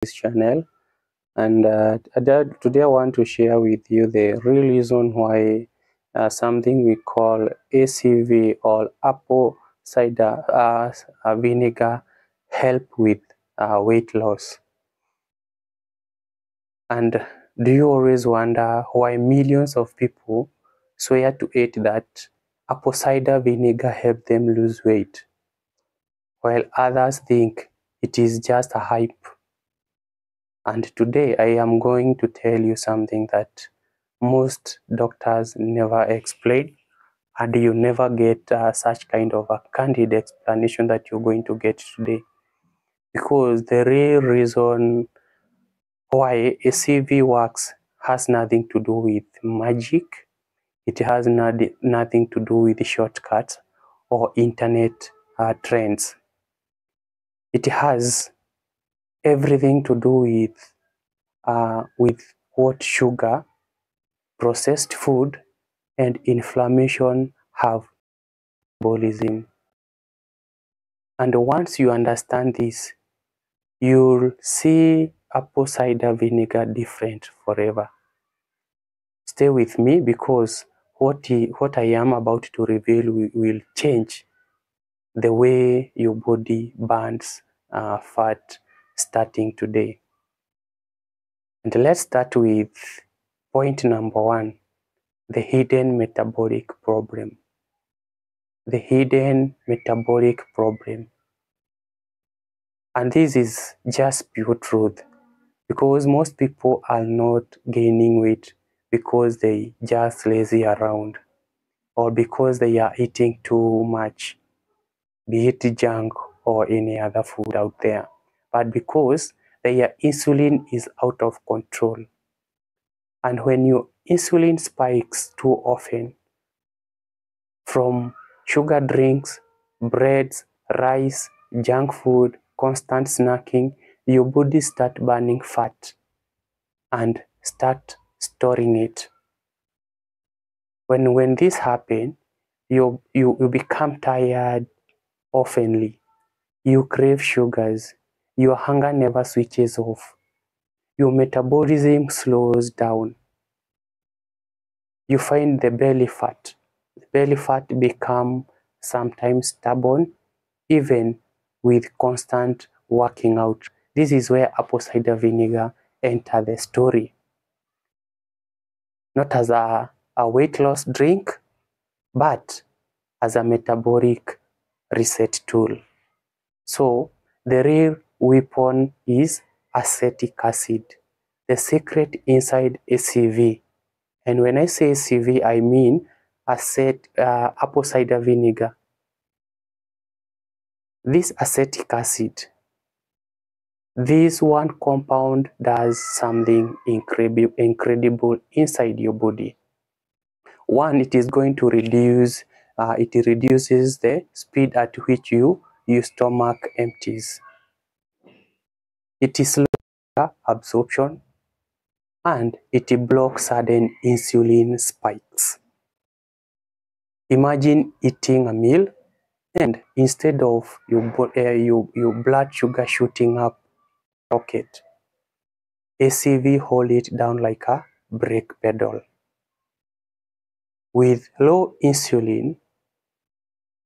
this channel, and today I want to share with you the real reason why something we call ACV or apple cider vinegar help with weight loss. And do you always wonder why millions of people swear to it that apple cider vinegar help them lose weight, while others think it is just a hype? And today I am going to tell you something that most doctors never explain, and you never get such kind of a candid explanation that you're going to get today. Because the real reason why ACV works has nothing to do with magic. It has nothing to do with shortcuts or internet trends. It has everything to do with what sugar, processed food, and inflammation have metabolism. And once you understand this, you'll see apple cider vinegar different forever. Stay with me, because what I am about to reveal will change the way your body burns fat starting today. And let's start with point number 1, the hidden metabolic problem. The hidden metabolic problem. And this is just pure truth, because most people are not gaining weight because they just lazy around, or because they are eating too much, be it junk or any other food out there, but because their insulin is out of control. And when your insulin spikes too often from sugar drinks, breads, rice, junk food, constant snacking, your body start burning fat and start storing it. When this happens, you become tired oftenly. You crave sugars. Your hunger never switches off. Your metabolism slows down. You find the belly fat. The belly fat become sometimes stubborn, even with constant working out. This is where apple cider vinegar enter the story. Not as a weight loss drink, but as a metabolic reset tool. So the real weapon is acetic acid, the secret inside ACV. And when I say ACV, I mean apple cider vinegar. This acetic acid, this one compound does something incredible inside your body. One, it is going to reduces the speed at which your stomach empties. It is slower absorption, and it blocks sudden insulin spikes. Imagine eating a meal, and instead of your blood sugar shooting up rocket, ACV hold it down like a brake pedal. With low insulin,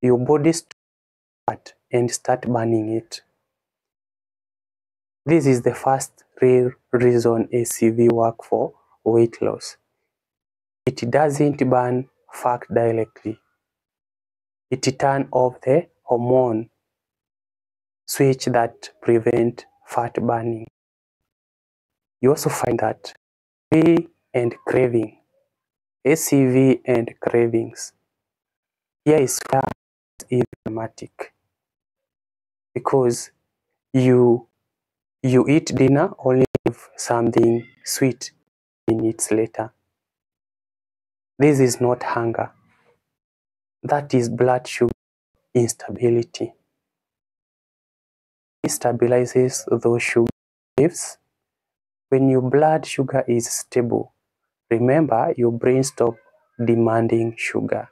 your body starts and start burning it. This is the first real reason ACV work for weight loss. It doesn't burn fat directly. It turns off the hormone switch that prevent fat burning. You also find that ACV and cravings. Here is where it's dramatic, because you eat dinner only if something sweet minutes later. This is not hunger. That is blood sugar instability. It stabilizes those sugar waves. When your blood sugar is stable, remember, your brain stops demanding sugar.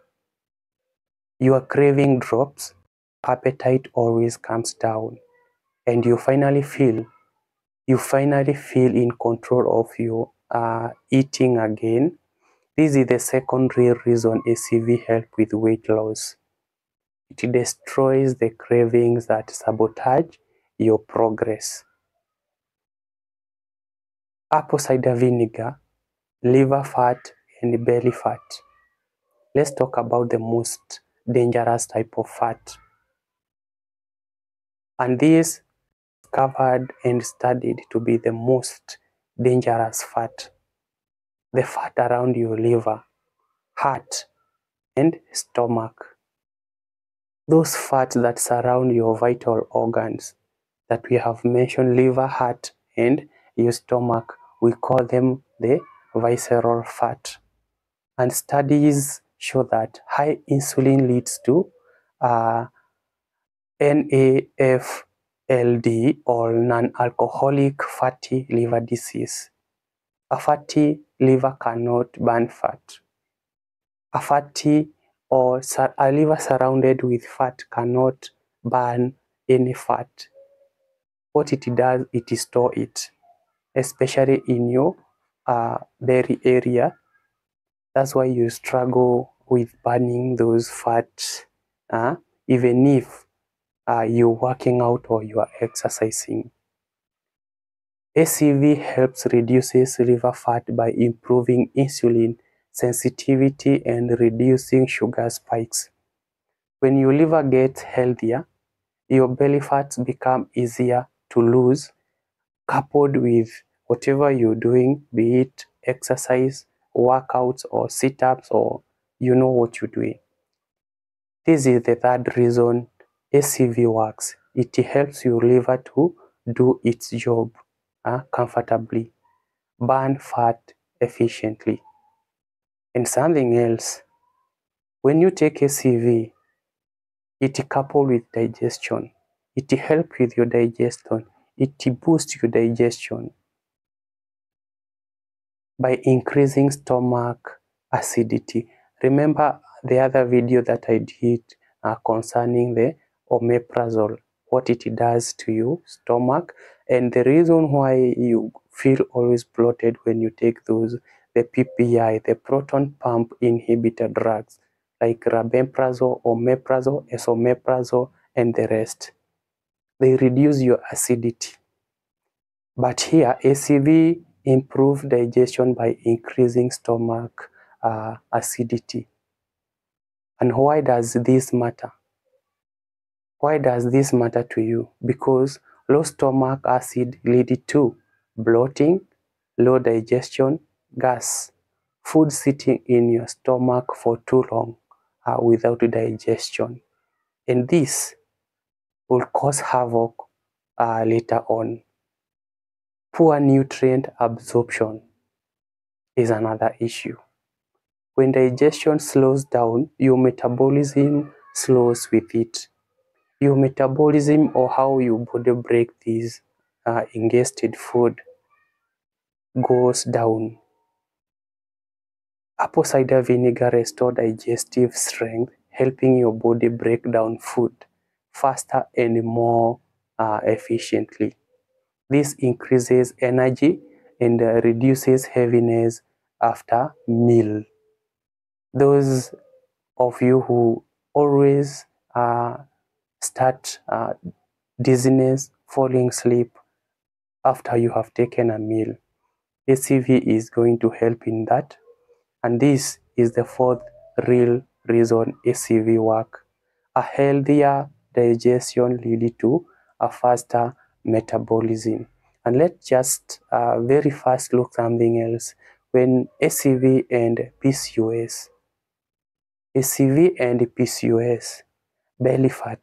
Your craving drops, appetite always comes down, and you finally feel you finally feel in control of your eating again. This is the second real reason ACV helps with weight loss. It destroys the cravings that sabotage your progress. Apple cider vinegar, liver fat, and belly fat. Let's talk about the most dangerous type of fat. And this covered and studied to be the most dangerous fat. The fat around your liver, heart, and stomach. Those fats that surround your vital organs that we have mentioned, liver, heart, and your stomach, we call them the visceral fat. And studies show that high insulin leads to NAFLD, or non-alcoholic fatty liver disease. A fatty liver cannot burn fat. A liver surrounded with fat cannot burn any fat. What it does, it stores it, especially in your belly area. That's why you struggle with burning those fats, even if you're working out or you are exercising. ACV helps reduces liver fat by improving insulin sensitivity and reducing sugar spikes. When your liver gets healthier, your belly fats become easier to lose, coupled with whatever you're doing, be it exercise, workouts, or sit-ups, or you know what you're doing. This is the third reason ACV works. It helps your liver to do its job comfortably, burn fat efficiently. And something else, when you take ACV, it coupled with digestion. It helps with your digestion. It boosts your digestion by increasing stomach acidity. Remember the other video that I did concerning the omeprazole, what it does to your stomach, and the reason why you feel always bloated when you take those, the PPI, the proton pump inhibitor drugs, like rabeprazole, omeprazole, esomeprazole, and the rest. They reduce your acidity. But here, ACV improves digestion by increasing stomach acidity. And why does this matter? Why does this matter to you? Because low stomach acid leads to bloating, low digestion, gas, food sitting in your stomach for too long without digestion. And this will cause havoc later on. Poor nutrient absorption is another issue. When digestion slows down, your metabolism slows with it. Your metabolism, or how your body breaks these ingested food, goes down. Apple cider vinegar restores digestive strength, helping your body break down food faster and more efficiently. This increases energy and reduces heaviness after meal. Those of you who always start dizziness, falling asleep after you have taken a meal, ACV is going to help in that. And this is the fourth real reason ACV work. A healthier digestion leads to a faster metabolism. And let's just very fast look something else. When ACV and PCOS, belly fat,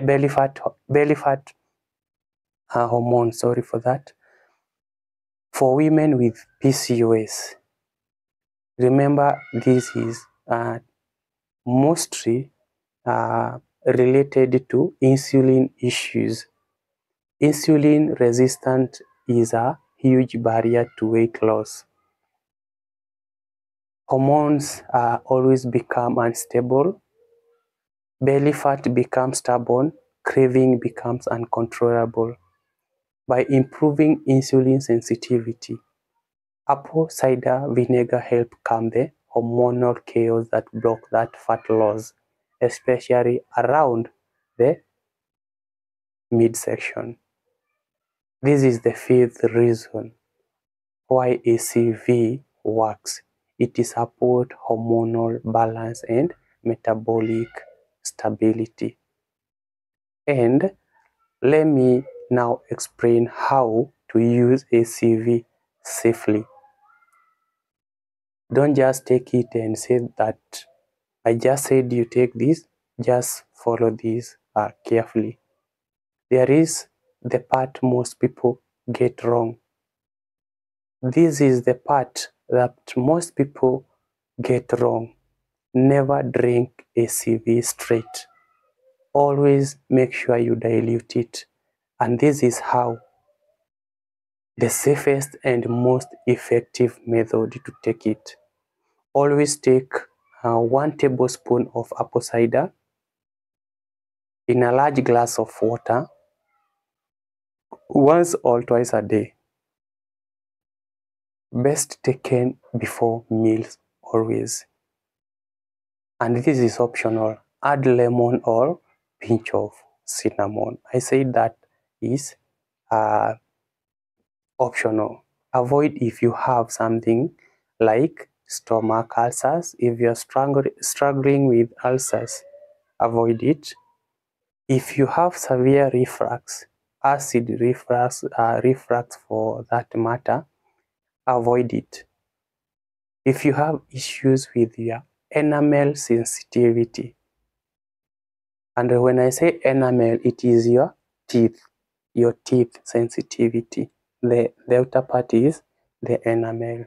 belly fat hormone, sorry for that. For women with PCOS, remember this is mostly related to insulin issues. Insulin resistance is a huge barrier to weight loss. Hormones always become unstable, belly fat becomes stubborn, craving becomes uncontrollable. By improving insulin sensitivity, apple cider vinegar helps calm the hormonal chaos that block that fat loss, especially around the midsection. This is the fifth reason why ACV works. It supports hormonal balance and metabolic stability. And let me now explain how to use ACV safely. Don't just take it and say that I just said you take this, just follow this carefully. There is the part most people get wrong. This is the part that most people get wrong. Never drink ACV straight. Always make sure you dilute it. And this is how the safest and most effective method to take it. Always take 1 tablespoon of apple cider in a large glass of water once or twice a day. Best taken before meals always. And this is optional. Add lemon or pinch of cinnamon. I say that is optional. Avoid if you have something like stomach ulcers. If you're struggling with ulcers, avoid it. If you have severe reflux, acid reflux, reflux for that matter, avoid it. If you have issues with your enamel sensitivity, and when I say enamel, it is your teeth sensitivity. The outer part is the enamel.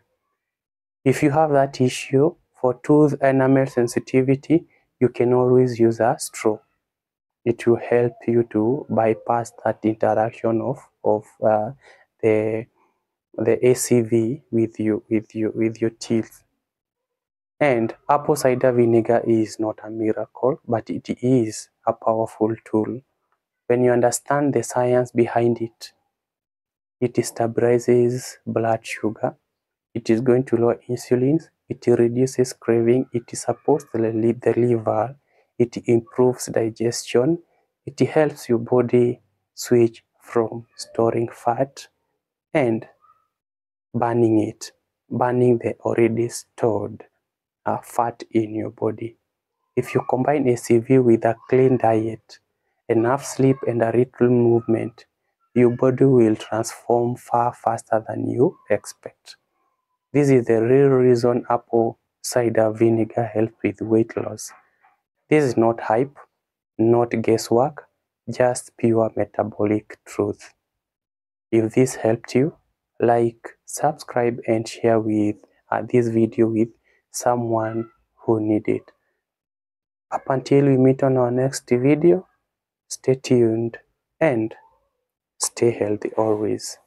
If you have that issue for tooth enamel sensitivity, you can always use a straw. It will help you to bypass that interaction of the ACV with your teeth. And apple cider vinegar is not a miracle, but it is a powerful tool. When you understand the science behind it, it stabilizes blood sugar, it is going to lower insulin, it reduces craving, it supports the liver, it improves digestion, it helps your body switch from storing fat and burning the already stored fat in your body. If you combine ACV with a clean diet, enough sleep and a little movement, your body will transform far faster than you expect. This is the real reason apple cider vinegar helps with weight loss. This is not hype, not guesswork, just pure metabolic truth. If this helped you, like, subscribe and share with this video with someone who needs it. Up until we meet on our next video, stay tuned and stay healthy always.